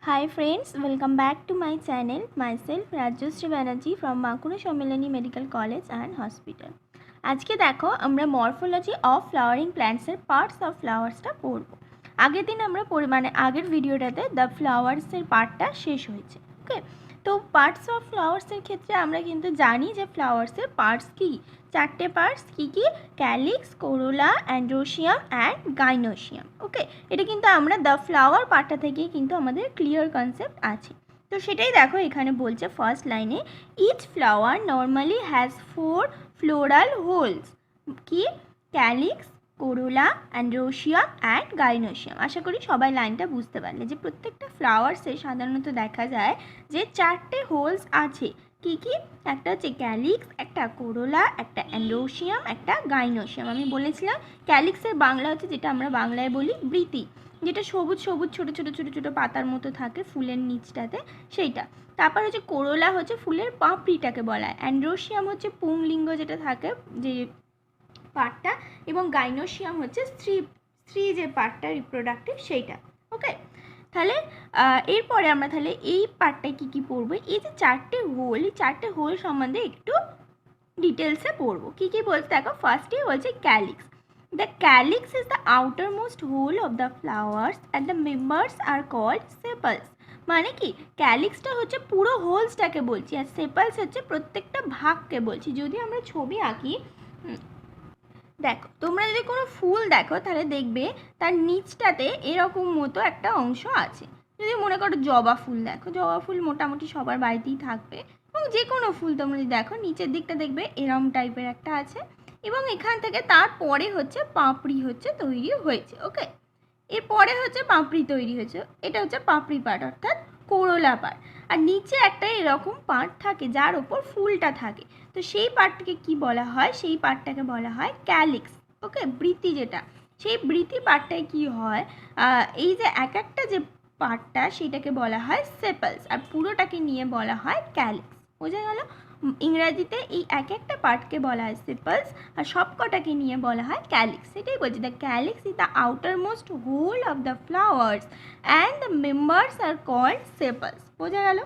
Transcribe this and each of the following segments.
Hi friends, welcome back to my channel. Myself Rajyasree Banerjee from Bankura Sommilani Medical College and Hospital. আজকে দেখো আমরা morphology of flowering প্ল্যান্টসের parts of ফ্লাওয়ার্সটা পড়ব। আগের দিন আমরা আগের ভিডিওটাতে দ্য ফ্লাওয়ার্সের পার্টটা শেষ হয়েছে। ওকে, তো পার্টস অফ ফ্লাওয়ার্সের ক্ষেত্রে আমরা কিন্তু জানি যে ফ্লাওয়ার্সের পার্টস কী, চারটে পার্টস কী কী, calyx, corolla, androecium and gynoecium. Okay, এটা কিন্তু আমরা দ্য ফ্লাওয়ার পার্টটা থেকেই কিন্তু আমাদের ক্লিয়ার কনসেপ্ট আছে। তো সেটাই দেখো এখানে বলছে ফার্স্ট লাইনে, each flower normally has 4 floral whorls, কি, calyx, corolla, androecium and gynoecium. আশা করি সবাই লাইনটা বুঝতে পারলে যে প্রত্যেকটা ফ্লাওয়ার্সে সাধারণত দেখা যায় যে চারটে হোলস আছে। কি কি? একটা হচ্ছে ক্যালিক্স, একটা কোরোলা, একটা অ্যান্ড্রোসিয়াম, একটা গাইনোসিয়াম। আমি বলেছিলাম ক্যালিক্সের বাংলা হচ্ছে, যেটা আমরা বাংলায় বলি বৃতি, যেটা সবুজ সবুজ ছোটো ছোটো ছোটো ছোটো পাতার মতো থাকে ফুলের নিচটাতে, সেইটা। তারপর হচ্ছে কোরোলা হচ্ছে ফুলের পাপড়িটাকে বলা হয়, অ্যান্ড্রোসিয়াম হচ্ছে পুংলিঙ্গ যেটা থাকে যে পার্টটা, এবং গাইনোসিয়াম হচ্ছে স্ত্রী যে পার্টটা রিপ্রোডাক্টিভ সেইটা। ওকে, তাহলে এরপরে আমরা তাহলে এই পার্টটায় কী কী পড়বো, এই যে চারটে হোল, এই চারটে হোল সম্বন্ধে একটু ডিটেলসে পড়বো। কী কী বলতে দেখো, ফার্স্টেই বলছে calyx. The calyx is the outermost whorl of the flowers and the members are called sepals. মানে কি, ক্যালিক্সটা হচ্ছে পুরো হোলসটাকে বলছি, আর সেপালস হচ্ছে প্রত্যেকটা ভাগকে বলছি। যদি আমরা ছবি আঁকি, দেখো তোমরা যদি কোনো ফুল দেখো তাহলে দেখবে তার নিচটাতে এরকম মতো একটা অংশ আছে। যদি মনে করো জবা ফুল দেখো, জবা ফুল মোটামুটি সবার বাড়িতেই থাকবে, এবং যে কোনো ফুল তোমরা যদি দেখো নিচের দিকটা দেখবে এরম টাইপের একটা আছে, এবং এখান থেকে তারপরে হচ্ছে পাপড়ি হচ্ছে তৈরি হয়েছে। ওকে, এরপরে হচ্ছে পাপড়ি তৈরি হয়েছে, এটা হচ্ছে পাপড়ি পার্ট অর্থাৎ কোরোলা পার্ট। আর নিচে একটা এরকম পার্ট থাকে যার ওপর ফুলটা থাকে, তো সেই পার্টটাকে কি বলা হয়, সেই পার্টটাকে বলা হয় ক্যালিক্স। ওকে, বৃতি যেটা, সেই বৃতি পার্টটায় কি হয়, এই যে এক একটা যে পার্টটা সেটাকে বলা হয় সেপালস, আর পুরোটাকে নিয়ে বলা হয় ক্যালিক্স। বোঝা গেল? ইংরাজিতে এই এক একটা পার্টকে বলা হয় সেপালস, আর সব কটাকে নিয়ে বলা হয় ক্যালিক্স। সেটাই বলছি, the calyx is the outermost whorl of the flowers and the members are called sepals. বোঝা গেল?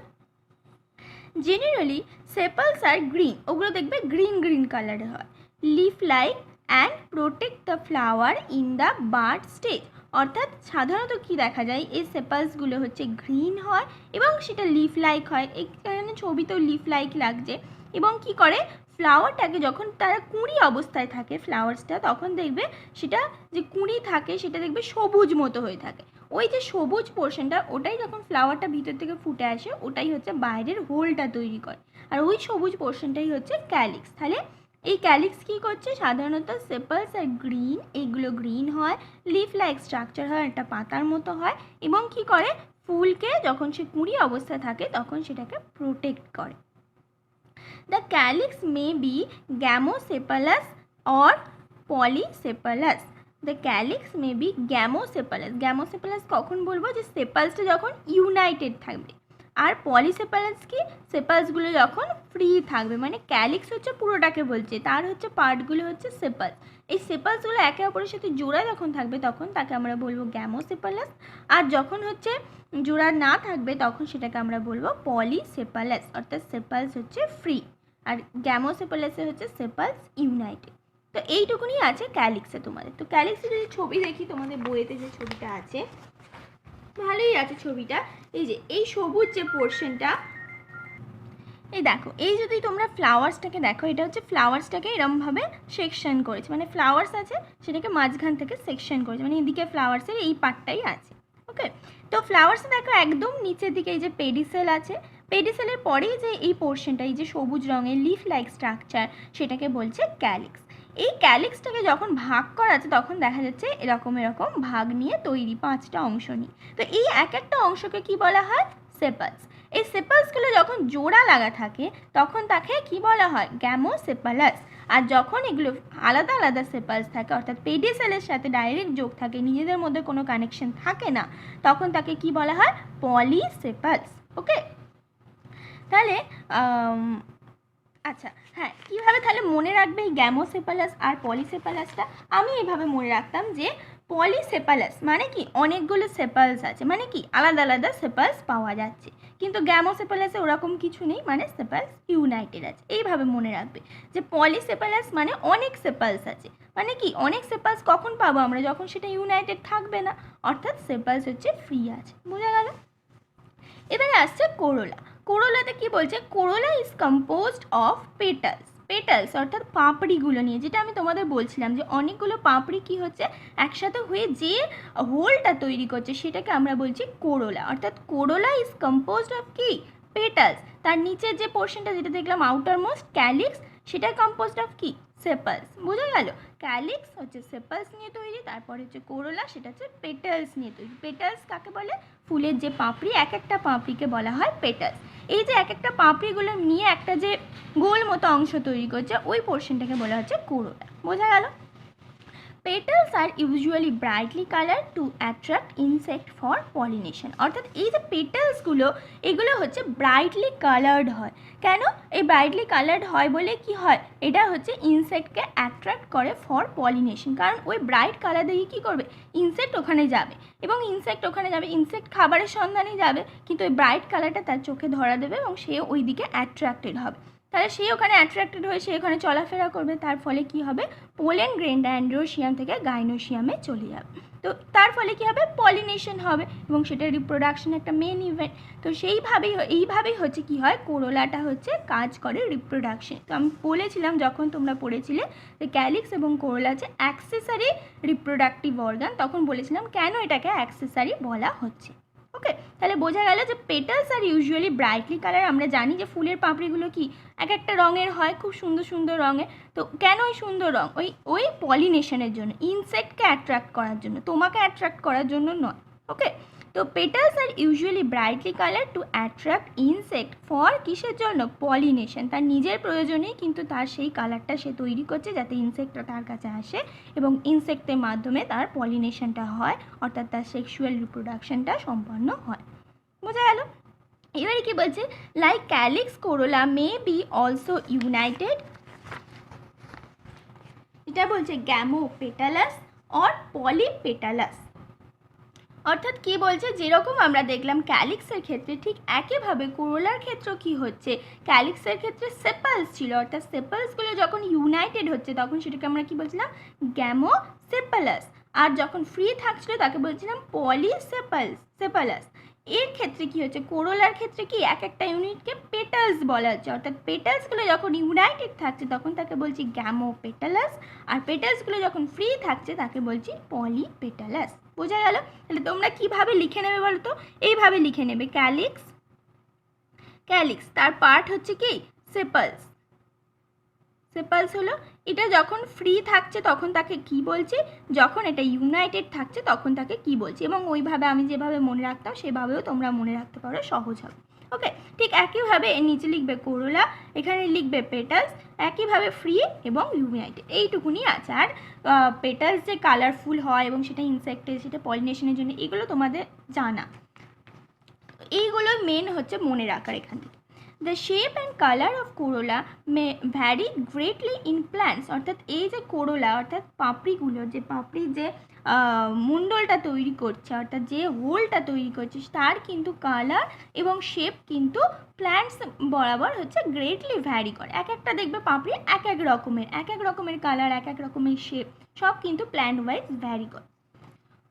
জেনারেলি সেপালস আর গ্রিন, ওগুলো দেখবে গ্রিন গ্রিন কালারে হয়। Leaf like and protect the flower in the bird stage. অর্থাৎ সাধারণত কি দেখা যায়, এই সেপালসগুলো হচ্ছে গ্রিন হয় এবং সেটা লিফ লাইক হয়। এখানে ছবিতেও লিফ লাইক লাগছে। এবং কি করে, ফ্লাওয়ারটাকে যখন তারা কুঁড়ি অবস্থায় থাকে ফ্লাওয়ার্সটা, তখন দেখবে সেটা যে কুঁড়ি থাকে সেটা দেখবে সবুজ মতো হয়ে থাকে। ওই যে সবুজ পোর্শনটা, ওটাই যখন ফ্লাওয়ারটা ভিতর থেকে ফুটে আসে ওটাই হচ্ছে বাইরের হোলটা তৈরি করে, আর ওই সবুজ পোর্শনটাই হচ্ছে ক্যালিক্স। তাহলে এই ক্যালিক্স কী করছে, সাধারণত সেপালস আর গ্রিন, এইগুলো গ্রিন হয়, লিফ লাইক স্ট্রাকচার হয়, একটা পাতার মতো হয়, এবং কি করে, ফুলকে যখন সে কুঁড়ি অবস্থায় থাকে তখন সেটাকে প্রোটেক্ট করে। The calyx may be gamosepalous or polysepalous. The calyx may be gamosepalous. Gamosepalous কখন বলবো, যে সেপালসটা যখন ইউনাইটেড থাকবে, আর পলিসেপালাস কি, সেপালসগুলো যখন ফ্রি থাকবে। মানে ক্যালিক্স হচ্ছে পুরোটাকে বলছে, তার হচ্ছে পার্টগুলো হচ্ছে সেপালস। এই সেপালসগুলো একে অপরের সাথে জোড়া যখন থাকবে তখন তাকে আমরা বলবো গ্যামোসেপালাস, আর যখন হচ্ছে জোড়া না থাকবে তখন সেটাকে আমরা বলবো পলিসেপালাস, অর্থাৎ সেপালস হচ্ছে ফ্রি, আর গ্যামোসেপালাসে হচ্ছে সেপালস ইউনাইটেড। তো এইটুকুনি আছে ক্যালিক্সে তোমাদের। তো ক্যালিক্সে যদি ছবি দেখি, তোমাদের বইয়েতে যে ছবিটা আছে ভালোই আছে ছবিটা। এই যে এই সবুজ যে পোর্শনটা, এই দেখো, এই যদি তোমরা ফ্লাওয়ার্সটাকে দেখো, এটা হচ্ছে ফ্লাওয়ার্সটাকে এরমভাবে সেকশন করেছে, মানে ফ্লাওয়ার্স আছে সেটাকে মাঝখান থেকে সেকশন করেছে, মানে এদিকে ফ্লাওয়ার্সের এই পার্টটাই আছে। ওকে, তো ফ্লাওয়ার্সে দেখো একদম নিচের দিকে এই যে পেডিসেল আছে, পেডিসেলের পরেই যে এই পোর্শনটা, এই যে সবুজ রঙের লিফ লাইক স্ট্রাকচার, সেটাকে বলছে ক্যালিক্স। এই ক্যালিক্সটাকে যখন ভাগ করা আছে তখন দেখা যাচ্ছে এরকম এরকম ভাগ নিয়ে তৈরি, 5টা অংশ নিয়ে। তো এই এক একটা অংশকে কি বলা হয়, সেপালস। এই সেপালসগুলো যখন জোড়া লাগা থাকে তখন তাকে কি বলা হয়, গ্যামোসেপালাস। আর যখন এগুলো আলাদা আলাদা সেপালস থাকে, অর্থাৎ পেডিসেলের সাথে ডাইরেক্ট যোগ থাকে, নিজেদের মধ্যে কোনো কানেকশন থাকে না, তখন তাকে কি বলা হয়, পলিসেপালস। ওকে, তাহলে আচ্ছা হ্যাঁ, কীভাবে তাহলে মনে রাখবে এই গ্যামোসেপালাস আর পলিসেপালাসটা? আমি এইভাবে মনে রাখতাম যে পলিসেপালাস মানে কি অনেকগুলো সেপালস আছে, মানে কি আলাদা আলাদা সেপালস পাওয়া যাচ্ছে, কিন্তু গ্যামোসেপালাসে ওরকম কিছু নেই, মানে সেপালস ইউনাইটেড আছে। এইভাবে মনে রাখবে যে পলিসেপালাস মানে অনেক সেপালস আছে, মানে কি অনেক সেপালস কখন পাবো আমরা, যখন সেটা ইউনাইটেড থাকবে না, অর্থাৎ সেপালস হচ্ছে ফ্রি আছে। বোঝা গেল? এবারে আসছে কোরোলা। কোরোলাতে কি বলছে, corolla is composed of petals. Petals অর্থাৎ পাপড়িগুলো নিয়ে, যেটা আমি তোমাদের বলছিলাম যে অনেকগুলো পাপড়ি কি হচ্ছে একসাথে হয়ে যে হোলটা তৈরি করছে সেটাকে আমরা বলছি কোরোলা। অর্থাৎ কোরোলা ইজ কম্পোজড অফ কি, পেটালস। তার নিচের যে পোর্শনটা যেটা দেখলাম আউটার মোস্ট ক্যালিক্স, সেটা কম্পোজড অফ কি, সেপালস। বোঝা গেল? ক্যালিক্স হচ্ছে সেপালস নিয়ে তৈরি, তারপর হচ্ছে কোরোলা সেটা হচ্ছে পেটালস নিয়ে তৈরি। পেটালস কাকে বলে, ফুলের যে পাপড়ি, এক একটা পাপড়িকে বলা হয় পেটালস। এই যে এক একটা পাপড়িগুলো নিয়ে একটা যে গোল মতো অংশ তৈরি করছে ওই পোর্শনটাকে বলা হচ্ছে কোরোলা। বোঝা গেল? Petals are usually brightly colored to attract insect for pollination. অর্থাৎ এই যে পেটালসগুলো এগুলো হচ্ছে ব্রাইটলি কালার্ড হয়। কেন এই ব্রাইটলি কালার্ড হয় বলে কি হয়, এটা হচ্ছে ইনসেক্টকে অ্যাট্রাক্ট করে ফর পলিনেশন। কারণ ওই ব্রাইট কালার দিয়ে কী করবে, ইনসেক্ট ওখানে যাবে, এবং ইনসেক্ট ওখানে যাবে, ইনসেক্ট খাবারের সন্ধানে যাবে, কিন্তু ওই ব্রাইট কালারটা তার চোখে ধরা দেবে এবং সে ওই দিকে অ্যাট্রাক্টেড হবে। তাহলে সে ওখানে অ্যাট্রাক্টেড হয়ে সে ওখানে চলাফেরা করবে, তার ফলে কি হবে, পোলেন গ্রেনটা অ্যান্ড্রোসিয়াম থেকে গাইনোসিয়ামে চলে যাবে। তো তার ফলে কি হবে, পলিনেশন হবে, এবং সেটা রিপ্রোডাকশন একটা মেন ইভেন্ট। তো এইভাবেই হচ্ছে কি হয়, কোরোলাটা হচ্ছে কাজ করে রিপ্রোডাকশন। তো আমি বলেছিলাম যখন তোমরা পড়েছিলে যে ক্যালিক্স এবং কোরোলা হচ্ছে অ্যাক্সেসারি রিপ্রোডাক্টিভ অর্গান, তখন বলেছিলাম কেন এটাকে অ্যাক্সেসারি বলা হচ্ছে। ওকে, তাহলে বোঝা গেল যে পেটালস আর ইউজুয়ালি ব্রাইটলি কালার। আমরা জানি যে ফুলের পাপড়িগুলো কি এক একটা রঙের হয়, খুব সুন্দর সুন্দর রঙের। তো কেন ওই সুন্দর রঙ, ওই পলিনেশনের জন্য, ইনসেক্টকে অ্যাট্রাক্ট করার জন্য, তোমাকে অ্যাট্রাক্ট করার জন্য নয়। ওকে, তো পেটালস আর usually brightly colour to attract insect for কিসের জন্য, পলিনেশন। তার নিজের প্রয়োজনেই কিন্তু তার সেই কালারটা সে তৈরি করছে যাতে ইনসেক্টটা তার কাছে আসে এবং ইনসেক্টের মাধ্যমে তার পলিনেশনটা হয়, অর্থাৎ তার সেক্সুয়াল রিপ্রোডাকশনটা সম্পন্ন হয়। বোঝা গেল? এবারে কি বলছে, like calyx corolla may be also united, এটা বলছে গ্যামোপেটালাস অর পলিপেটালাস। অর্থাৎ কি বলছে, যেরকম আমরা দেখলাম ক্যালিক্সের ক্ষেত্রে ঠিক একইভাবে কোরোলার ক্ষেত্রেও কি হচ্ছে, ক্যালিক্সের ক্ষেত্রে সেপালস ছিল, অর্থাৎ সেপালসগুলো যখন ইউনাইটেড হচ্ছে তখন সেটাকে আমরা কি বলছিলাম, গ্যামোসেপালাস। আর যখন ফ্রি থাকছিল তাকে বলছিলাম সেপালাস। এর ক্ষেত্রে কি হচ্ছে, কোরোলার ক্ষেত্রে কি এক একটা ইউনিটকে পেটালস বলা হচ্ছে, অর্থাৎ পেটালসগুলো যখন ইউনাইটেড থাকছে তখন তাকে বলছি গ্যামোপেটালাস, আর পেটালসগুলো যখন ফ্রি থাকছে তাকে বলছি পলিপেটালাস। বোঝা গেল? তাহলে তোমরা কিভাবে লিখে নেবে বলো তো, এইভাবে লিখে নেবে, ক্যালিক্স তার পার্ট হচ্ছে কি, সেপালস হলো, এটা যখন ফ্রি থাকছে তখন তাকে কি বলছি, যখন এটা ইউনাইটেড থাকছে তখন তাকে কি বলছি। এবং ওইভাবে আমি যেভাবে মনে রাখতাম সেভাবেও তোমরা মনে রাখতে পারো, সহজ হবে। ওকে, ঠিক একইভাবে এর নিচে লিখবে কোরোলা, এখানে লিখবে পেটালস, একইভাবে ফ্রি এবং ইউনাইটেড, এইটুকুনি আছে। আর পেটালস যে কালারফুল হয় এবং সেটা ইনসেক্টের, সেটা পলিনেশনের জন্য, এগুলো তোমাদের জানা, এইগুলো মেন হচ্ছে মনে রাখার এখান থেকে। The shape and color of corolla may vary greatly in plants. অর্থাৎ এই যে কোরোলা অর্থাৎ পাপড়িগুলো, যে পাপড়ির যে মুন্ডলটা তৈরি করছে, অর্থাৎ যে হোলটা তৈরি করছে, তার কিন্তু কালার এবং শেপ কিন্তু প্ল্যান্টস বরাবর হচ্ছে গ্রেটলি ভ্যারি করে। এক একটা দেখবে পাপড়ি এক এক রকমের কালার, এক এক রকমের শেপ, সব কিন্তু প্ল্যান্ট ওয়াইজ ভ্যারি করে।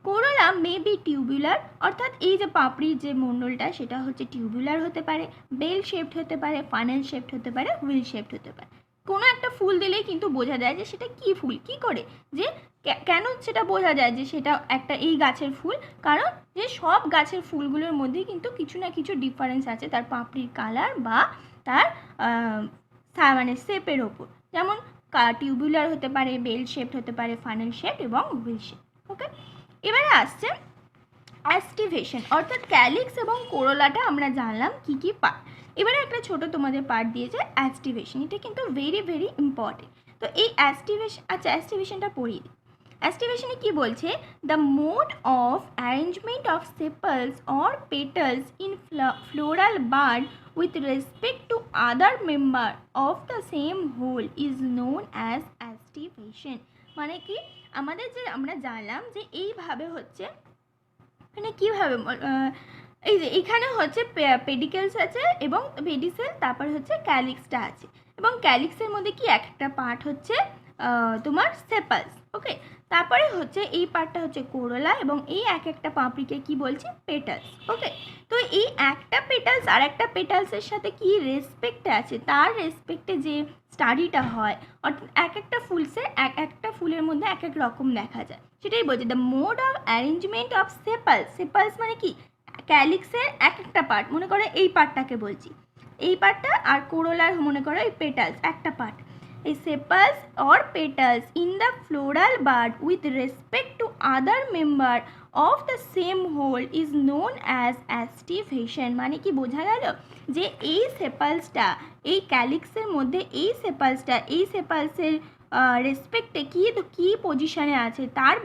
কোরোলা মে বি টিউবুলার, অর্থাৎ এই যে পাপড়ির যে মণ্ডলটা সেটা হচ্ছে টিউবুলার হতে পারে, বেল শেপড হতে পারে, ফানেল শেপড হতে পারে, হুইল শেপড হতে পারে। কোনো একটা ফুল দিলেই কিন্তু বোঝা যায় যে সেটা কী ফুল, কী করে যে কেন সেটা বোঝা যায় যে সেটা একটা এই গাছের ফুল, কারণ যে সব গাছের ফুলগুলোর মধ্যেই কিন্তু কিছু না কিছু ডিফারেন্স আছে তার পাপড়ির কালার বা তার মানে শেপের ওপর। যেমন টিউবুলার হতে পারে, বেল শেপড হতে পারে, ফানেল শেপ এবং হুইল শেপ। ওকে, এবারে আসছে অ্যাস্টিভেশন, অর্থাৎ ক্যালিক্স এবং কোরোলাটা আমরা জানলাম কি কি পার্ট। এবারে একটা ছোট তোমাদের পার্ট দিয়েছে অ্যাস্টিভেশন, এটা কিন্তু ভেরি ভেরি ইম্পর্টেন্ট। তো এই অ্যাস্টিভেশনটা পড়িয়ে দিই। অ্যাস্টিভেশনে কি বলছে, the mode of arrangement of sepals or petals in floral bud with respect to other member of the same whole is known as aestivation। মানে কি, আমাদের যে আমরা জানলাম যে এইভাবে হচ্ছে মানে কীভাবে এই যে এখানে হচ্ছে পেডিকেলস আছে এবং পেডিসেল, তারপর হচ্ছে ক্যালিক্সটা আছে এবং ক্যালিক্সের মধ্যে কি এক একটা পার্ট হচ্ছে তোমার সেপালস। ওকে, তারপরে হচ্ছে এই পার্টটা হচ্ছে কোরোলা এবং এই এক একটা পাপড়িকে কি বলছি পেটালস। ওকে, তো এই একটা পেটালস আর একটা পেটালসের সাথে কি রেসপেক্টে আছে, তার রেসপেক্টে যে স্টাডিটা হয়, অর্থাৎ এক একটা ফুলসের এক একটা ফুলের মধ্যে এক এক রকম দেখা যায়, সেটাই বলছি the mode of arrangement of sepals. Sepals মানে কি ক্যালিক্সের এক একটা পার্ট, মনে করো এই পার্টটাকে বলছি, এই পার্টটা, আর কোরোলার মনে করো এই পেটালস একটা পার্ট। এই sepals or petals in the floral bud with respect to other member of the same whorl is known as aestivation. মানে কি বোঝা গেল যে এই সেপালসটা এই ক্যালিক্সের মধ্যে এই সেপালসের রেসপেক্টে কী পজিশনে আছে তার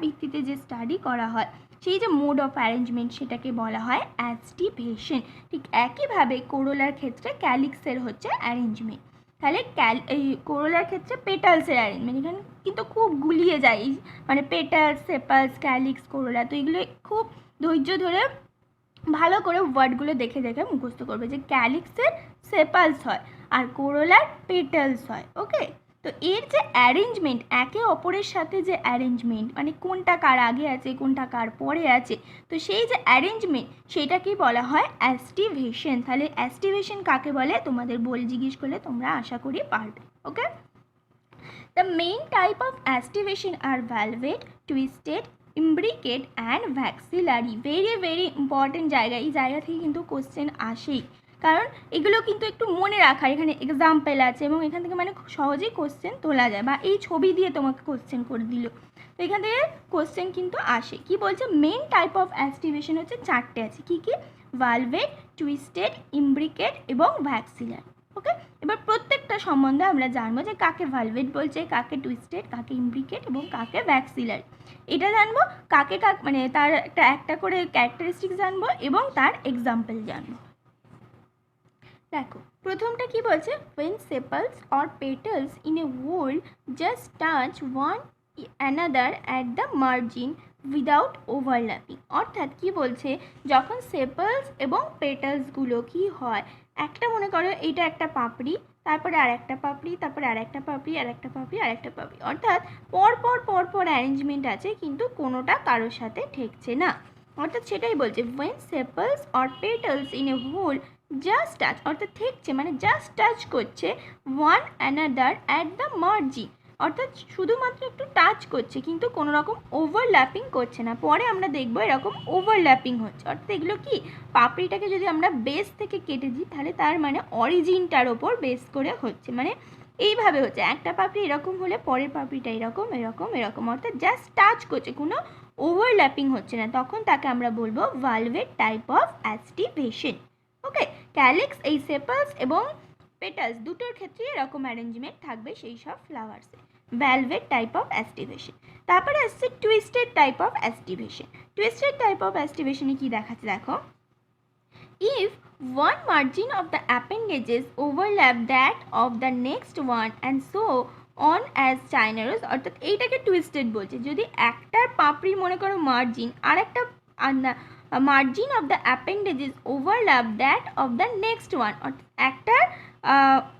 ভিত্তিতে যে স্টাডি করা হয়, সেই যে মোড অফ অ্যারেঞ্জমেন্ট, সেটাকে বলা হয় অ্যাস্টিভেশন। ঠিক একইভাবে কোরোলার ক্ষেত্রে ক্যালিক্সের হচ্ছে অ্যারেঞ্জমেন্ট। তাহলে এই কোরোলার ক্ষেত্রে পেটালসের অ্যারেঞ্জমেন্ট, এখানে কিন্তু খুব গুলিয়ে যায়, মানে পেটালস, সেপালস, ক্যালিক্স, কোরোলা, তো এগুলো খুব ধৈর্য ধরে ভালো করে ওয়ার্ডগুলো দেখে দেখে মুখস্থ করবে যে ক্যালিক্সের সেপালস হয় আর কোরোলার পেটালস হয়। ওকে, তো এর যে অ্যারেঞ্জমেন্ট, একে অপরের সাথে যে অ্যারেঞ্জমেন্ট, মানে কোনটা কার আগে আছে কোনটা কার পরে আছে, তো সেই যে অ্যারেঞ্জমেন্ট সেটাকেই বলা হয় অ্যাস্টিভেশন। তাহলে অ্যাস্টিভেশন কাকে বলে তোমাদের জিজ্ঞেস করলে তোমরা আশা করি পারবে। Okay, the main type of aestivation are valvate, twisted, imbricate and vexillary. Very very important জায়গা, এই জায়গা থেকে কিন্তু কোশ্চেন আসেই, কারণ এগুলো কিন্তু একটু মনে রাখার, এখানে এক্সাম্পল আছে এবং এখান থেকে মানে খুব সহজেই কোশ্চেন তোলা যায়, বা এই ছবি দিয়ে তোমাকে কোশ্চেন করে দিল, তো এখান থেকে কোশ্চেন কিন্তু আসে। কি বলছে, মেন টাইপ অফ অ্যাস্টিভেশন হচ্ছে চারটে আছে, কি কি, ভালভেট, টুইস্টেড, ইমব্রিকেট এবং ভ্যাক্সিলারি। ওকে, এবার প্রত্যেকটা সম্বন্ধে আমরা জানবো যে কাকে ভালভেট বলছে, কাকে টুইস্টেড, কাকে ইমব্রিকেট এবং কাকে ভ্যাক্সিলারি, এটা জানবো। কাকে মানে তার একটা করে ক্যারেক্টারিস্টিক জানবো এবং তার এক্সাম্পল জানবো। দেখো প্রথমটা কি বলছে, when sepals or petals in a whole just touch one another at the margin without overlapping। অর্থাৎ কি বলছে, যখন সেপালস এবং পেটালসগুলো কি হয়, একটা মনে করো এইটা একটা পাপড়ি, তারপরে আর একটা পাপড়ি, তারপরে আর একটা পাপড়ি, আর একটা পাপড়ি, আর একটা পাপড়ি, অর্থাৎ পর অ্যারেঞ্জমেন্ট আছে কিন্তু কোনোটা কারোর সাথে ঠেকছে না, অর্থাৎ সেটাই বলছে when sepals or petals in a whole just touch, অর্থাৎ ঠেকছে মানে জাস্ট টাচ করছে one another at the margin, অর্থাৎ শুধুমাত্র একটু টাচ করছে কিন্তু কোনো রকম ওভারল্যাপিং করছে না। পরে আমরা দেখবো এরকম ওভারল্যাপিং হচ্ছে, অর্থাৎ এগুলো কি পাপড়িটাকে যদি আমরা বেস থেকে কেটে দিই তাহলে তার মানে অরিজিনটার ওপর বেস করে হচ্ছে, মানে এইভাবে হচ্ছে, একটা পাপড়ি এরকম হলে পরের পাপড়িটা এরকম এরকম এরকম, অর্থাৎ জাস্ট টাচ করছে, কোনো ওভারল্যাপিং হচ্ছে না, তখন তাকে আমরা বলবো ভালভেট type of aestivation. Okay, calyx, এই সেপালস এবং পেটালস দুটোর ক্ষেত্রে এরকম অ্যারেঞ্জমেন্ট থাকবে সেই সব ফ্লাওয়ার্সে, ভ্যালভেট টাইপ অফ অ্যাস্টিভেশন। তারপরে আসছে twisted type of aestivation. Twisted type of অ্যাস্টিভেশনে কি দেখাচ্ছে দেখো, if one margin of the appendages overlap that of the next one and so on as China rose, অর্থাৎ এইটাকে টুইস্টেড বলছে, যদি একটার পাপড়ি মনে করো মার্জিন আর একটা margin of the appendages overlap that of the next one, অর্থাৎ একটার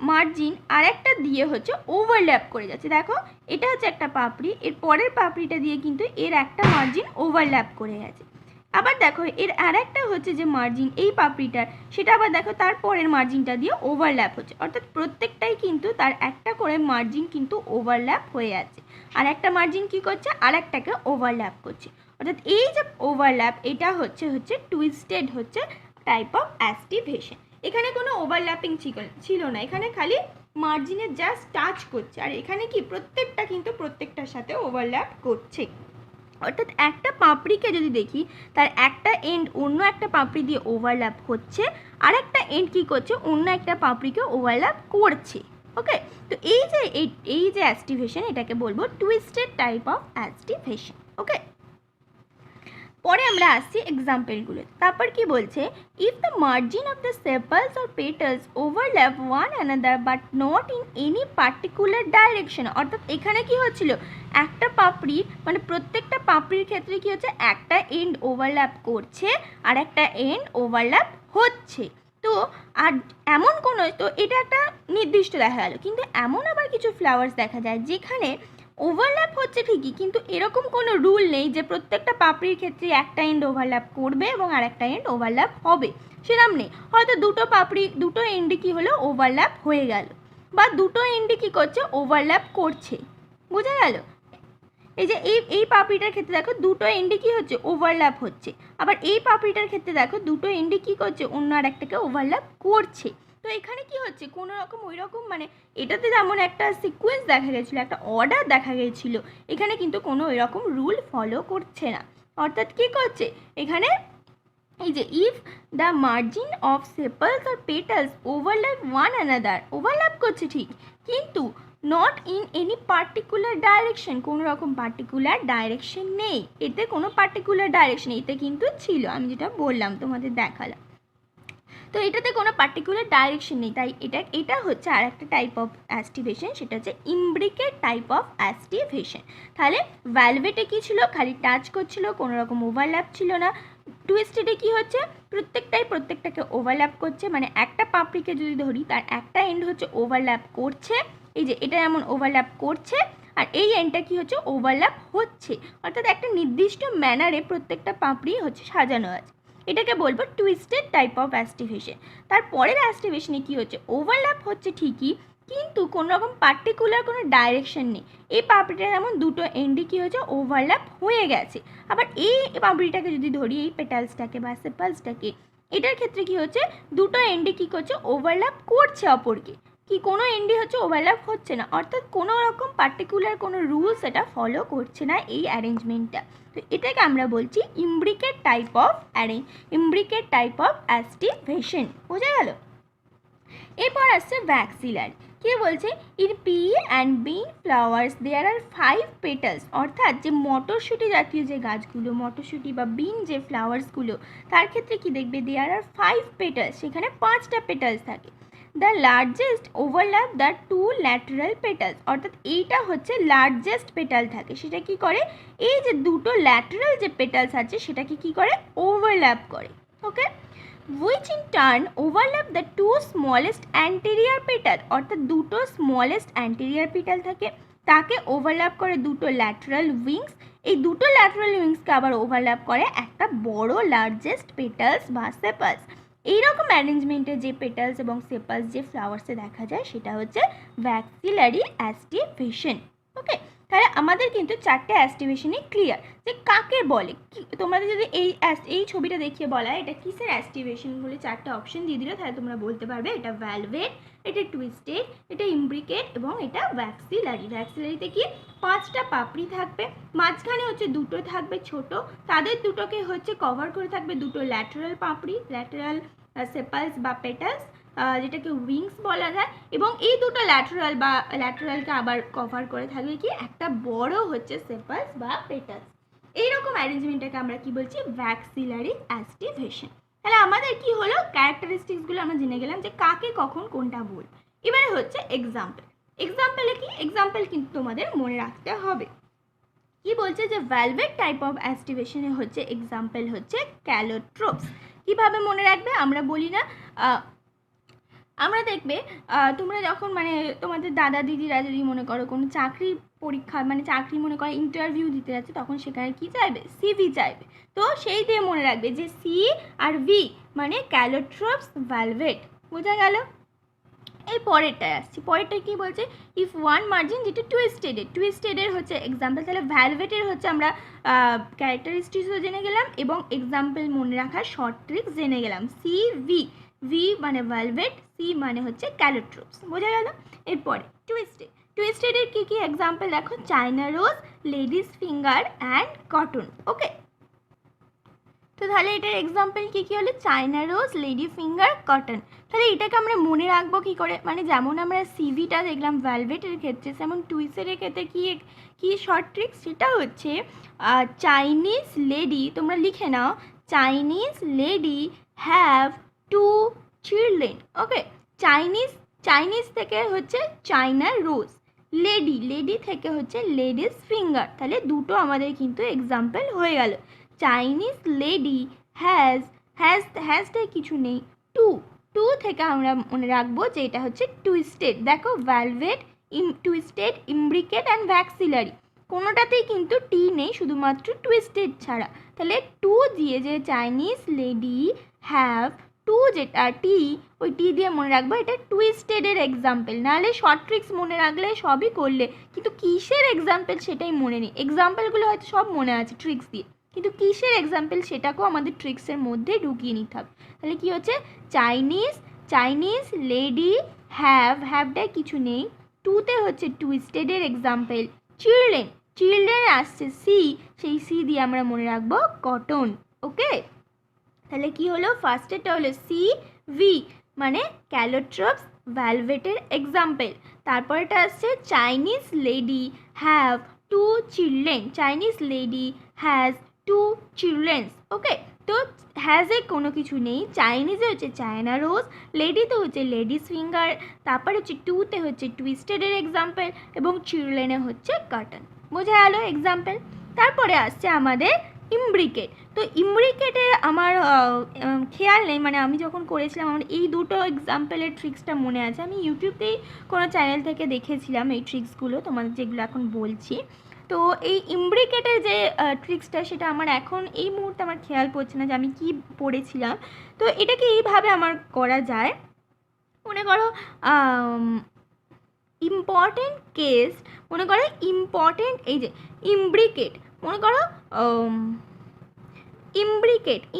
মার্জিন আর একটা দিয়ে হচ্ছে ওভারল্যাপ করে যাচ্ছে, দেখো এটা হচ্ছে একটা পাপড়ি, এর পরের পাপড়িটা দিয়ে কিন্তু এর একটা মার্জিন ওভারল্যাপ করে গেছে, আবার দেখো এর আর একটা হচ্ছে যে মার্জিন এই পাপড়িটার, সেটা আবার দেখো তার পরের মার্জিনটা দিয়ে ওভারল্যাপ হচ্ছে, অর্থাৎ প্রত্যেকটাই কিন্তু তার একটা করে মার্জিন কিন্তু ওভারল্যাপ হয়ে আছে, আর একটা মার্জিন কি করছে আর একটাকে ওভারল্যাপ করছে, অর্থাৎ এই যে ওভারল্যাপ এটা হচ্ছে টুইস্টেড হচ্ছে টাইপ অফ অ্যাস্টিভেশন। এখানে কোনো ওভারল্যাপিং ছিল না, এখানে খালি মার্জিনে জাস্ট টাচ করছে, আর এখানে কি প্রত্যেকটা কিন্তু প্রত্যেকটার সাথে ওভারল্যাপ করছে, অর্থাৎ একটা পাপড়িকে যদি দেখি তার একটা এন্ড অন্য একটা পাপড়ি দিয়ে ওভারল্যাপ হচ্ছে, আর একটা এন্ড কী করছে অন্য একটা পাপড়িকে ওভারল্যাপ করছে। ওকে, তো এই যে অ্যাস্টিভেশন এটাকে বলবো twisted type of aestivation. Okay, পরে আমরা আসছি এক্সাম্পলগুলো। তারপর কি বলছে, if the margin of the sepals or petals overlap one another but not in any particular direction, অর্থাৎ এখানে কি হচ্ছিল, একটা পাপড়ির মানে প্রত্যেকটা পাপড়ির ক্ষেত্রে কি হচ্ছে, একটা এন্ড ওভারল্যাপ করছে আর একটা এন্ড ওভারল্যাপ হচ্ছে। তো আর এমন কোনো, তো এটা একটা নির্দিষ্ট দেখা গেল, কিন্তু এমন আবার কিছু ফ্লাওয়ার্স দেখা যায় যেখানে ওভারল্যাপ হচ্ছে ঠিকই, কিন্তু এরকম কোনো রুল নেই যে প্রত্যেকটা পাপড়ির ক্ষেত্রে একটা এন্ড ওভারল্যাপ করবে এবং আর একটা এন্ড ওভারল্যাপ হবে, সেরকম নেই। হয়তো দুটো পাপড়ি দুটো এন্ডে কী হলো, ওভারল্যাপ হয়ে গেল, বা দুটো এন্ডে কী করছে, ওভারল্যাপ করছে। বোঝা গেল? এই যে এই পাপড়িটার ক্ষেত্রে দেখো দুটো এন্ডে কী হচ্ছে, ওভারল্যাপ হচ্ছে। আবার এই পাপড়িটার ক্ষেত্রে দেখো দুটো এন্ডে কী করছে, অন্য আর একটাকে ওভারল্যাপ করছে। তো এখানে কি হচ্ছে, কোনো রকম ওই রকম মানে এটাতে যেমন একটা সিকোয়েন্স দেখা গেছিলো, একটা অর্ডার দেখা গেছিলো, এখানে কিন্তু কোনো ওই রকম রুল ফলো করছে না। অর্থাৎ কী করছে এখানে, এই যে if the margin of sepals or petals overlap one another, overlap করছে ঠিক, কিন্তু not in any particular direction, কোনো রকম পার্টিকুলার ডাইরেকশন নেই, এতে কোনো পার্টিকুলার ডাইরেকশন, এতে কিন্তু ছিল, আমি যেটা বললাম তোমাদের দেখালাম। তো এটাতে কোনো পার্টিকুলার ডাইরেকশন নেই, তাই এটা হচ্ছে আর একটা টাইপ অফ অ্যাস্টিভেশন, সেটা হচ্ছে ইমব্রিকেট টাইপ অফ অ্যাস্টিভেশন। তাহলে ভ্যালভেটে কী ছিল, খালি টাচ করছিল, কোনো রকম ওভারল্যাপ ছিল না। টুইস্টেডে কী হচ্ছে, প্রত্যেকটাকে ওভারল্যাপ করছে, মানে একটা পাপড়িকে যদি ধরি তার একটা এন্ড হচ্ছে ওভারল্যাপ করছে, এই যে এটা এমন ওভারল্যাপ করছে, আর এই এন্ডটা কী হচ্ছে, ওভারল্যাপ হচ্ছে, অর্থাৎ একটা নির্দিষ্ট ম্যানারে প্রত্যেকটা পাপড়ি হচ্ছে সাজানো আছে। এটাকে বলবো টুইস্টেড টাইপ অফ অ্যাস্টিভেশন। তারপরের অ্যাস্টিভেশনে কী হচ্ছে, ওভারল্যাপ হচ্ছে ঠিকই, কিন্তু কোনো রকম পার্টিকুলার কোনো ডাইরেকশন নেই। এই পাপড়িটার যেমন দুটো এন্ডে কী হয়েছে, ওভারল্যাপ হয়ে গেছে। আবার এই পাপড়িটাকে যদি ধরি, এই পেটালসটাকে বা সেপালসটাকে, এটার ক্ষেত্রে কী হচ্ছে, দুটো এন্ডে কী করছে, ওভারল্যাপ করছে অপরকে, কি কোনো এন্ডে হচ্ছে ওভারল্যাপ হচ্ছে না, অর্থাৎ কোনো রকম পার্টিকুলার কোনো রুলস এটা ফলো করছে না এই অ্যারেঞ্জমেন্টটা। তো এটাকে আমরা বলছি ইমব্রিকেট টাইপ অফ অ্যাস্টিভেশন। বোঝা গেল? এরপর আসছে ভ্যাক্সিলারি। কে বলছে, in pea and bean flowers there are 5 petals, অর্থাৎ যে মটরশুঁটি জাতীয় যে গাছগুলো, মটরশুঁটি বা বিন যে ফ্লাওয়ার্সগুলো, তার ক্ষেত্রে কি দেখবে, দেয়ার আর 5 পেটালস, সেখানে 5টা পেটালস থাকে। The largest overlap the 2 lateral petals, অর্থাৎ এইটা হচ্ছে লার্জেস্ট পেটাল থাকে, সেটা কি করে, এই যে দুটো ল্যাটারাল যে পেটালস আছে সেটাকে কি করে, ওভারল্যাপ করে। ওকে, which in turn overlap the 2 smallest anterior petal, অর্থাৎ দুটো স্মলেস্ট অ্যান্টেরিয়ার পেটাল থাকে, তাকে ওভারল্যাপ করে দুটো ল্যাটারাল উইংস, এই দুটো ল্যাটারাল উইংসকে আবার ওভারল্যাপ করে একটা বড় লার্জেস্ট পেটালস বা সেপালস। এইরকম অ্যারেঞ্জমেন্টে যে পেটালস এবং সেপালস যে ফ্লাওয়ার্সে দেখা যায় সেটা হচ্ছে ভ্যাক্সিলারি অ্যাস্টিভেশন। ওকে, তাহলে আমাদের কিন্তু 4টে অ্যাস্টিভেশনই ক্লিয়ার যে কাকে বলে। তোমাদের যদি এই ছবিটা দেখিয়ে বলা হয় এটা কিসের অ্যাস্টিভেশন বলে 4টে অপশন দিয়ে দিলে, তাহলে তোমরা বলতে পারবে এটা ভ্যালভেট, এটা টুইস্টেড, এটা ইমব্রিকেট এবং এটা ভ্যাক্সিলারি। ভ্যাক্সিলারিতে কি 5টা পাপড়ি থাকবে, মাঝখানে হচ্ছে দুটো থাকবে ছোট, তাদের দুটোকে হচ্ছে কভার করে থাকবে দুটো ল্যাটারাল পাপড়ি, ল্যাটারাল সেপালস বা পেটালস, যেটাকে উইংস বলা যায়, এবং এই দুটো ল্যাটারালকে আবার কভার করে থাকবে কি একটা বড় হচ্ছে সেপালস বা পেটালস। এইরকম অ্যারেঞ্জমেন্টটাকে আমরা কি বলছি, ভ্যাক্সিলারি অ্যাস্টিভেশন। তাহলে আমাদের কি হলো, ক্যারেক্টারিস্টিক্সগুলো আমরা জেনে গেলাম যে কাকে কখন কোনটা বল। এবারে হচ্ছে এক্সাম্পল। এক্সাম্পলে কি, এক্সাম্পল কিন্তু তোমাদের মনে রাখতে হবে। কি বলছে যে ভ্যালভেট টাইপ অফ অ্যাস্টিভেশনে হচ্ছে এক্সাম্পল হচ্ছে ক্যালোট্রোপস। কিভাবে মনে রাখবে, আমরা বলি না, আমরা দেখবে তোমরা যখন মানে তোমাদের দাদা দিদিরা যদি মনে করো কোনো চাকরির পরীক্ষা মানে চাকরি মনে করো ইন্টারভিউ দিতে যাচ্ছে, তখন সেখানে কি চাইবে, সিভি চাইবে। তো সেই দিয়ে মনে রাখবে যে সি আর ভি মানে ক্যালোট্রোপস ভ্যালভেট। বোঝা গেল? এই পরেরটায় আসছি। পরেরটা কি বলছে, ইফ ওয়ান মার্জিন, যেটা টুইস্টেডের হচ্ছে এক্সাম্পল। তাহলে ভ্যালভেটের হচ্ছে আমরা ক্যারেক্টারিস্টিক্সও জেনে গেলাম এবং এক্সাম্পল মনে রাখার শর্ট ট্রিক্স জেনে গেলাম। সি ভি, ভি মানে ভ্যালভেট, সি মানে হচ্ছে ক্যালোট্রোপস। বোঝা গেল? এরপরে টুইস্টেডের কী কী এক্সাম্পল দেখো, China rose, ladies finger and cotton. Okay, তো তাহলে এটার এক্সাম্পল কী কী হলো, China rose, lady finger, cotton. তাহলে এটাকে আমরা মনে রাখবো কী করে, মানে যেমন আমরা সিভিটা দেখলাম ভ্যালভেটের ক্ষেত্রে, যেমন টুইস্টেডের ক্ষেত্রে কী শর্ট ট্রিক্স, সেটা হচ্ছে চাইনিজ লেডি, তোমরা লিখে নাও, Chinese lady have 2 children. Okay, Chinese থেকে হচ্ছে চায়নার রোজ, লেডি থেকে হচ্ছে লেডিস ফিঙ্গার, তাহলে দুটো আমাদের কিন্তু এক্সাম্পল হয়ে গেল। চাইনিজ লেডি হ্যাজটাই কিছু নেই, টু থেকে আমরা মনে রাখবো যে এটা হচ্ছে টুইস্টেড। দেখো ভ্যালভেট, টুইস্টেড, ইমব্রিকেট অ্যান্ড ভ্যাক্সিলারি, কোনোটাতেই কিন্তু টি নেই, শুধুমাত্র টুইস্টেড ছাড়া। তাহলে টু দিয়ে যে চাইনিজ লেডি হ্যাভ, টু যেটা টি, ওই টি দিয়ে মনে রাখবো এটা টুইস্টেডের এক্সাম্পল। নাহলে শর্ট ট্রিক্স মনে রাখলে সবই করলে, কিন্তু কিসের এক্সাম্পল সেটাই মনে নেই। এক্সাম্পলগুলো হয়তো সব মনে আছে ট্রিক্স দিয়ে, কিন্তু কিসের এক্সাম্পল সেটাকেও আমাদের ট্রিক্সের মধ্যে ঢুকিয়ে নিতে হবে। তাহলে কী হচ্ছে, চাইনিজ লেডি হ্যাভটায় কিছু নেই, টুতে হচ্ছে টুইস্টেডের এক্সাম্পল। চিলড্রেন আসছে সি, সেই সি দিয়ে আমরা মনে রাখবো কটন। ওকে, তাহলে কি হলো, ফার্স্টেরটা হলো সি ভি মানে ক্যালোট্রপস ভ্যালভেটের এক্সাম্পল। তারপরটা আসছে Chinese lady have 2 children, Chinese lady has 2 children. Okay, তো হ্যাজে কোনো কিছু নেই, চাইনিজে হচ্ছে চায়না রোজ, লেডিতে হচ্ছে লেডিস ফিঙ্গার, তারপরে হচ্ছে টুতে হচ্ছে টুইস্টেডের এক্সাম্পল, এবং চিলড্রেনে হচ্ছে কার্টন। বোঝা গেল এক্সাম্পল। তারপরে আসছে আমাদের ইমব্রিকেট। তো ইমব্রিকেটের আমার খেয়াল নেই, মানে আমি যখন করেছিলাম আমার এই দুটো এক্সাম্পলের ট্রিক্সটা মনে আছে, আমি ইউটিউবতেই কোনো চ্যানেল থেকে দেখেছিলাম এই ট্রিক্সগুলো, তোমাদের যেগুলো এখন বলছি। তো এই ইমব্রিকেটের যে ট্রিক্সটা সেটা আমার এখন এই মুহূর্তে আমার খেয়াল পড়ছে না যে আমি কি পড়েছিলাম। তো এটাকে এইভাবে আমার করা যায়, মনে করো ইম্পর্টেন্ট কেস, মনে করো ইম্পর্টেন্ট, এই যে ইমব্রিকেট, মনে করো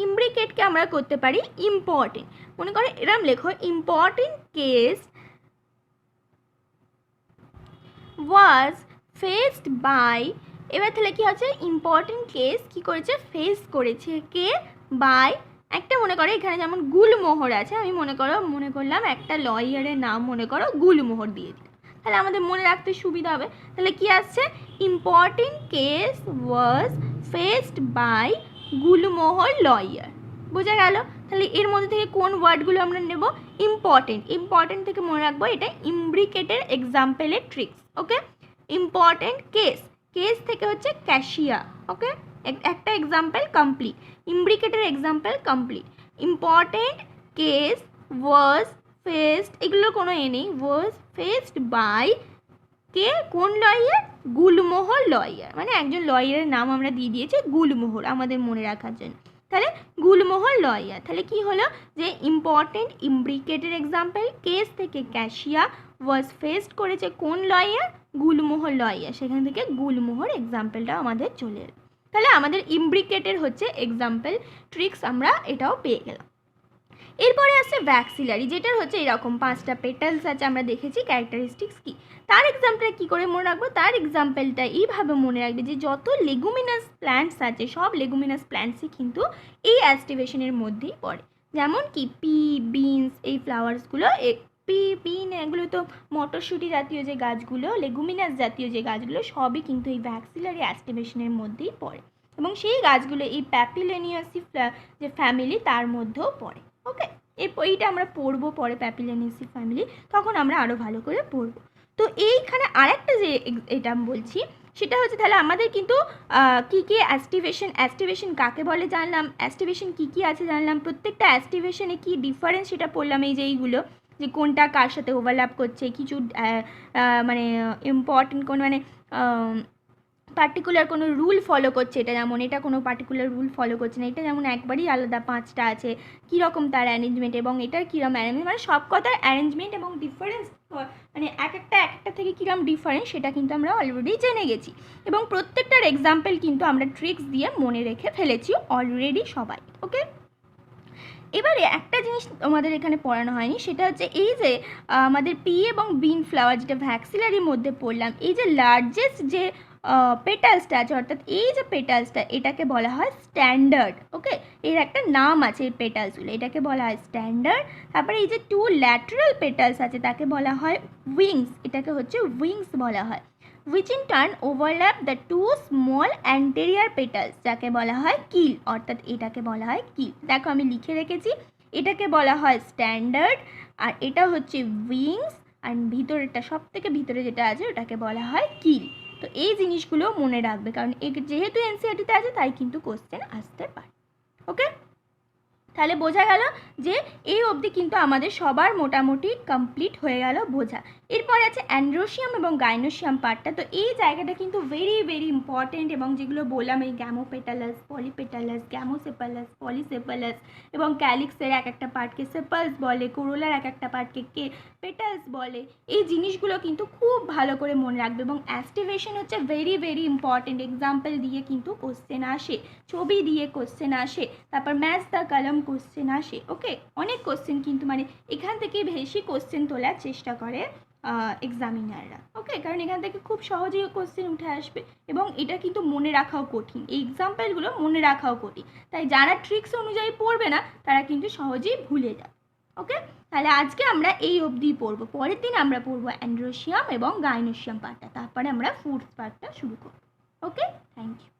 ইমব্রিকেটকে আমরা করতে পারি ইম্পর্টেন্ট, মনে করো এরম লেখো, important case was faced by, এবার তাহলে কী হচ্ছে, ইম্পর্টেন্ট কেস কী করেছে, ফেস করেছে কে, বাই, একটা মনে করো এখানে যেমন গুলমোহর আছে, আমি মনে করলাম একটা লয়ারের নাম মনে করো গুলমোহর দিয়ে দিলাম, তাহলে আমাদের মনে রাখতে সুবিধা হবে। তাহলে কি আসছে, important case was faced by Gulmohar lawyer. বোঝা গেল। তাহলে এর মধ্যে থেকে কোন ওয়ার্ডগুলো আমরা নেব, ইম্পর্টেন্ট থেকে মনে রাখবো এটা ইমব্রিকেটের এক্সাম্পলের ট্রিক্স। ওকে, ইম্পর্টেন্ট কেস থেকে হচ্ছে ক্যাশিয়া। ওকে, একটা এক্সাম্পল কমপ্লিট, ইমব্রিকেটের example complete. Important case was faced, এগুলো কোনো নেই, ওয়াজ ফেসড বাই কে, কোন লয়ার, গুলমোহর লয়ার, মানে একজন লয়ারের নাম আমরা দিয়ে দিয়েছি গুলমোহর আমাদের মনে রাখার জন্য। তাহলে গুলমোহর লয়ার, তাহলে কি হলো যে ইম্পর্টেন্ট ইমব্রিকেটের এক্সাম্পল, কেস থেকে ক্যাশিয়া, ওয়াজ ফেসড করেছে কোন লয়ার, গুলমোহর লয়ার, সেখান থেকে গুলমোহর এক্সাম্পলটা আমাদের চলে এলো। তাহলে আমাদের ইমব্রিকেটের হচ্ছে এক্সাম্পল ট্রিক্স আমরা এটাও পেয়ে গেলাম। এরপরে আসছে ভ্যাক্সিলারি, যেটার হচ্ছে এরকম 5টা পেটালস আছে, আমরা দেখেছি ক্যারেক্টারিস্টিক্স কি, তার এক্সাম্পলটা কী করে মনে রাখবো, তার এক্সাম্পলটা এইভাবে মনে রাখবে যে যত লেগুমিনাস প্ল্যান্টস আছে সব লেগুমিনাস প্ল্যান্টসই কিন্তু এই অ্যাস্টিভেশনের মধ্যেই পড়ে। যেমন কি পি, বিনস, এই ফ্লাওয়ার্সগুলো, বিন এগুলো তো মটরশুঁটি জাতীয় যে গাছগুলো, লেগুমিনাস জাতীয় যে গাছগুলো সবই কিন্তু এই ভ্যাক্সিলারি অ্যাস্টিভেশনের মধ্যেই পড়ে, এবং সেই গাছগুলো এই প্যাপিলেনিয়াসি যে ফ্যামিলি তার মধ্যেও পড়ে। ওকে, এইটা আমরা পড়বো পরে, প্যাপিলেনিয়াসি ফ্যামিলি, তখন আমরা আরও ভালো করে পড়বো। তো এইখানে আরেকটা যে এটা আমি বলছি সেটা হচ্ছে, তাহলে আমাদের কিন্তু কী অ্যাস্টিভেশন কাকে বলে জানলাম, অ্যাস্টিভেশন কী আছে জানলাম, প্রত্যেকটা অ্যাস্টিভেশনে কী ডিফারেন্স সেটা পড়লাম, এই যে এইগুলো যে কোনটা কার সাথে ওভারল্যাপ করছে, কিছু মানে ইম্পর্টেন্ট কোন মানে পার্টিকুলার কোনো রুল ফলো করছে, এটা যেমন এটা কোনো পার্টিকুলার রুল ফলো করছে না, এটা যেমন একবারই আলাদা 5টা আছে, কীরকম তার অ্যারেঞ্জমেন্ট এবং এটার কীরকম অ্যারেঞ্জমেন্ট, মানে সব কথার অ্যারেঞ্জমেন্ট এবং ডিফারেন্স, মানে এক একটা থেকে কীরকম ডিফারেন্স সেটা কিন্তু আমরা অলরেডি জেনে গেছি, এবং প্রত্যেকটার এক্সাম্পল কিন্তু আমরা ট্রিক্স দিয়ে মনে রেখে ফেলেছি অলরেডি সবাই। ওকে, এবারে একটা জিনিস আমাদের এখানে পড়ানো হয়নি, সেটা হচ্ছে এই যে আমাদের পি এবং বিন ফ্লাওয়ার যেটা ভ্যাক্সিলারির মধ্যে পড়লাম, এই যে লার্জেস্ট যে পেটালসটা আছে, অর্থাৎ এই যে পেটালসটা এটাকে বলা হয় স্ট্যান্ডার্ড। ওকে, এর একটা নাম আছে এই পেটালসগুলো, এটাকে বলা হয় স্ট্যান্ডার্ড। তারপরে এই যে টু ল্যাটারাল পেটালস আছে তাকে বলা হয় উইংস, এটাকে হচ্ছে উইংস বলা হয়। which in turn overlap the two small anterior petals যাকে বলা হয় কিল, অর্থাৎ এটাকে বলা হয় কিল। দেখো আমি লিখে রেখেছি, এটাকে বলা হয় স্ট্যান্ডার্ড, আর এটা হচ্ছে উইংস, আর ভিতরেরটা সব থেকে ভিতরে যেটা আছে ওটাকে বলা হয় কিল। তো এই জিনিসগুলো মনে রাখবে, কারণ যেহেতু এনসিইআরটিতে আছে তাই কিন্তু কোশ্চেন আসতে পারে। ওকে, তাহলে বোঝা গেল যে এই অবধি কিন্তু আমাদের সবার মোটামুটি কমপ্লিট হয়ে গেল বোঝা। এরপরে আছে অ্যান্ড্রোসিয়াম এবং গাইনোসিয়াম পার্টটা। তো এই জায়গাটা কিন্তু ভেরি ভেরি ইম্পর্টেন্ট, এবং যেগুলো বললাম এই গ্যামোপেটালাস, পলিপেটালাস, গ্যামোসেপালাস, পলিসেপালাস, এবং ক্যালিক্সের এক একটা পার্টকে সেপালস বলে, কোরোলার এক একটা পার্টকে পেটালস বলে। এই জিনিসগুলো কিন্তু খুব ভালো করে মনে রাখবে, এবং অ্যাস্টিভেশন হচ্ছে ভেরি ভেরি ইম্পর্টেন্ট। এক্সাম্পল দিয়ে কিন্তু কোশ্চেন আসে, ছবি দিয়ে কোশ্চেন আসে, তারপর ম্যাচ দ্য কলম কোশ্চেন আসে। ওকে, অনেক কোশ্চেন কিন্তু মানে এখান থেকে বেশি কোশ্চেন তোলার চেষ্টা করে এক্সামিনাররা। ওকে, কারণ এখান থেকে খুব সহজেই কোশ্চেন উঠে আসবে, এবং এটা কিন্তু মনে রাখাও কঠিন, এই এক্সাম্পলগুলো মনে রাখাও কঠিন। তাই যারা ট্রিক্স অনুযায়ী পড়বে না তারা কিন্তু সহজেই ভুলে যাবে। ওকে, তাহলে আজকে আমরা এই অবধি পড়বো, পরের দিন আমরা পড়বো অ্যান্ড্রোসিয়াম এবং গাইনোসিয়াম পার্টটা, তারপরে আমরা ফুডস পার্টটা শুরু করবো। ওকে, থ্যাংক ইউ।